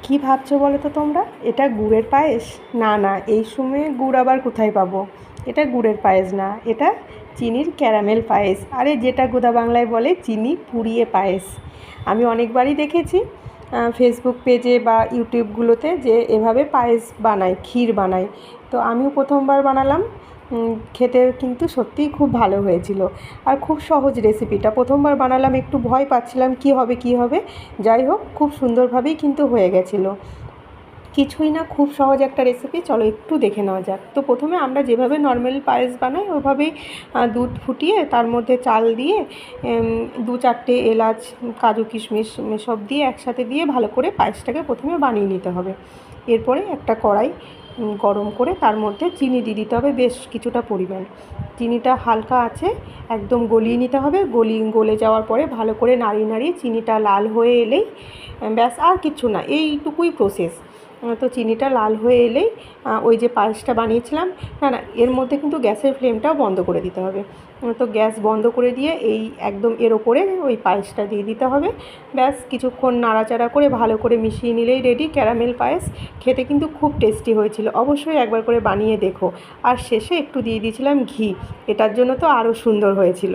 কি ভাবছো বলো তো তোমরা? এটা গুড়ের পায়েস? না না, এই সময়ে গুড় আবার কোথায় পাবো? এটা গুড়ের পায়েস না, এটা চিনির ক্যারামেল পায়েস। আরে যেটা গোদা বাংলায় বলে চিনি পুড়িয়ে পায়েস। আমি অনেকবারই দেখেছি ফেসবুক পেজে বা ইউটিউবগুলোতে যে এভাবে পায়েস বানায়, ক্ষীর বানায়। তো আমিও প্রথমবার বানালাম। খেতে কিন্তু সত্যিই খুব ভালো হয়েছিল। আর খুব সহজ রেসিপিটা, প্রথমবার বানালাম, একটু ভয় পাচ্ছিলাম কী হবে কী হবে। যাই হোক, খুব সুন্দরভাবেই কিন্তু হয়ে গেছিলো। কিছুই না, খুব সহজ একটা রেসিপি। চলো একটু দেখে নেওয়া যাক। তো প্রথমে আমরা যেভাবে নর্মাল পায়েস বানাই ওভাবেই দুধ ফুটিয়ে তার মধ্যে চাল দিয়ে 2-4টে এলাচ, কাজু কিশমিশ সব দিয়ে একসাথে দিয়ে ভালো করে পায়েসটাকে প্রথমে বানিয়ে নিতে হবে। এরপরে একটা কড়াই গরম করে তার মধ্যে চিনি দিয়ে দিতে হবে বেশ কিছুটা পরিমাণ। চিনিটা হালকা আছে একদম গলিয়ে নিতে হবে। গলে যাওয়ার পরে ভালো করে নাড়িয়ে নাড়িয়ে চিনিটা লাল হয়ে এলেই ব্যাস, আর কিচ্ছু না, এইটুকুই প্রসেস। তো চিনিটা লাল হয়ে এলেই ওই যে পায়েসটা বানিয়েছিলাম, না না, এর মধ্যে কিন্তু গ্যাসের ফ্লেমটাও বন্ধ করে দিতে হবে। তো গ্যাস বন্ধ করে দিয়ে এই একদম এর ওপরে ওই পায়েসটা দিয়ে দিতে হবে। ব্যাস, কিছুক্ষণ নাড়াচাড়া করে ভালো করে মিশিয়ে নিলেই রেডি ক্যারামেল পায়েস। খেতে কিন্তু খুব টেস্টি হয়েছিল, অবশ্যই একবার করে বানিয়ে দেখো। আর শেষে একটু দিয়ে দিয়েছিলাম ঘি, এটার জন্য তো আরও সুন্দর হয়েছিল।